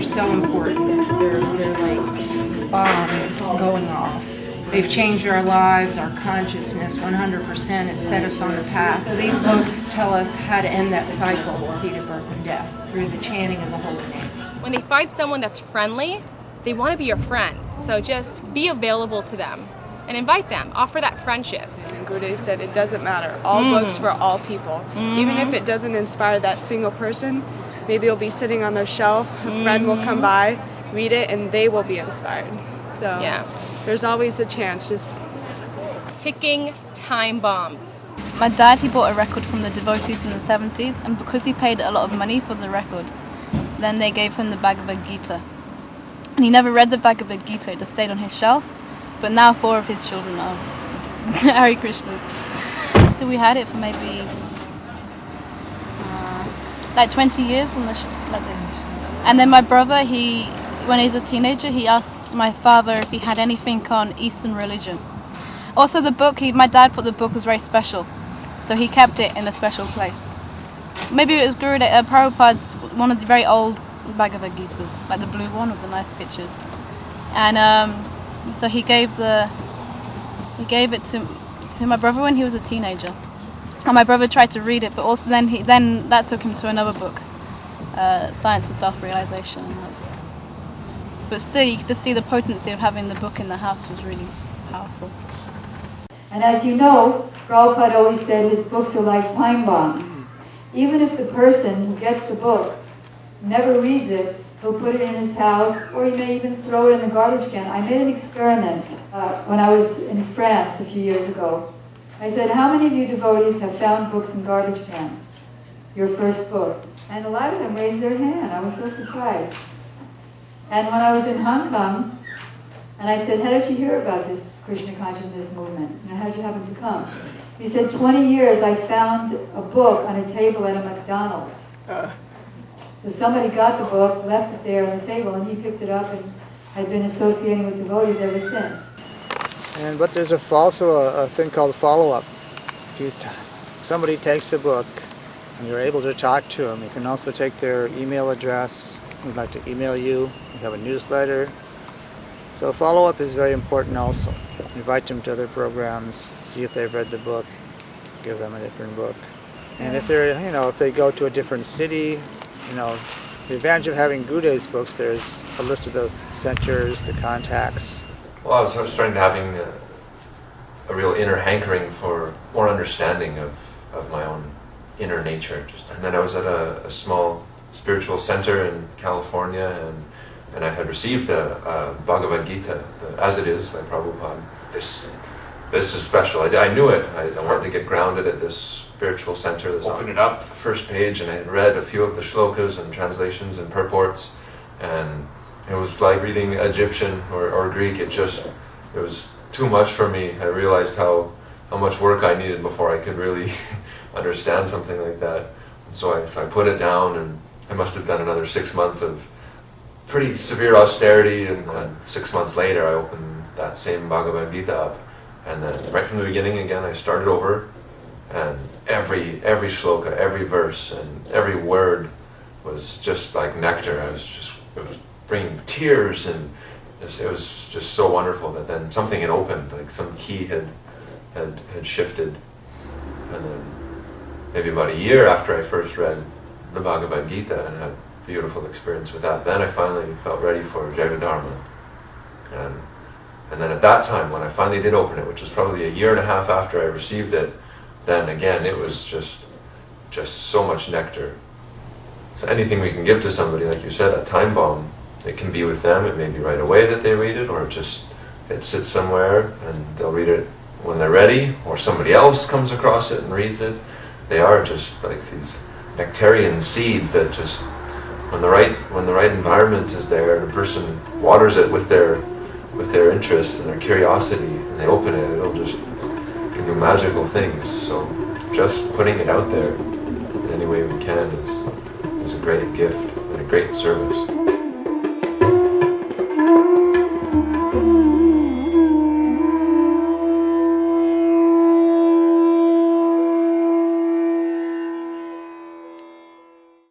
so important. They're like bombs going off. They've changed our lives, our consciousness, 100%. It set us on a path. So these books tell us how to end that cycle of repeated birth and death through the chanting of the holy name. When they find someone that's friendly, they want to be your friend. So just be available to them and invite them. Offer that friendship. And Gurudev said it doesn't matter. All books for all people. Even if it doesn't inspire that single person, maybe it'll be sitting on their shelf, a friend will come by, read it, and they will be inspired. So Yeah. there's always a chance. Just Ticking time bombs. My dad, he bought a record from the devotees in the 70s, and because he paid a lot of money for the record, then they gave him the Bhagavad Gita. And he never read the Bhagavad Gita, it just stayed on his shelf, but now 4 of his children are Hare Krishnas. So we had it for maybe like 20 years on the like this. And then my brother, when he was a teenager, he asked my father if he had anything on Eastern religion. Also the book, my dad thought the book was very special, so he kept it in a special place. Maybe it was Prabhupada's, one of the very old Bhagavad Gitas, like the blue one with the nice pictures. And so he gave it to my brother when he was a teenager. And my brother tried to read it, but also then that took him to another book, Science of Self-Realization. But still, you could just see the potency of having the book in the house was really powerful. And as you know, Prabhupada always said his books are like time bombs. Even if the person who gets the book never reads it, he'll put it in his house, or he may even throw it in the garbage can. I made an experiment when I was in France a few years ago. I said, how many of you devotees have found books in garbage cans? Your first book. And a lot of them raised their hand. I was so surprised. And when I was in Hong Kong, and I said, how did you hear about this Krishna consciousness movement? And how did you happen to come? He said, 20 years I found a book on a table at a McDonald's. So somebody got the book, left it there on the table, and he picked it up and had been associating with devotees ever since. But there's also a thing called follow-up. Somebody takes a book and you're able to talk to them, you can also take their email address. We'd like to email you. We have a newsletter. So follow-up is very important also. Invite them to other programs, see if they've read the book, give them a different book. And if they're, if they go to a different city, the advantage of having Gurudev's books, there's a list of the centers, the contacts. Well, I was starting to having a real inner hankering for more understanding of my own inner nature. And then I was at a small spiritual center in California, and I had received the Bhagavad Gita, As It Is by Prabhupada. This is special. I knew it. I wanted to get grounded at this spiritual center. Opened it up, the first page, and I had read a few of the shlokas and translations and purports, and it was like reading Egyptian or Greek. It was too much for me. I realized how much work I needed before I could really understand something like that. And so I put it down, and I must have done another 6 months of pretty severe austerity, and then 6 months later I opened that same Bhagavad Gita up, and then right from the beginning again I started over, and every shloka, every verse, and every word was just like nectar. It was bringing tears, and it was just so wonderful that then something had opened, like some key had shifted. And then maybe about a year after I first read the Bhagavad Gita and had a beautiful experience with that, then I finally felt ready for Jaiva and then at that time, when I finally did open it, which was probably a year and a half after I received it, then again it was just so much nectar. So anything we can give to somebody, like you said, a time bomb, it can be with them. It may be right away that they read it, or it sits somewhere and they'll read it when they're ready, or somebody else comes across it and reads it. They are just like these nectarian seeds that just, when the right environment is there, and a person waters it with their interest and their curiosity, and they open it, it can do magical things. So just putting it out there in any way we can is a great gift and a great service.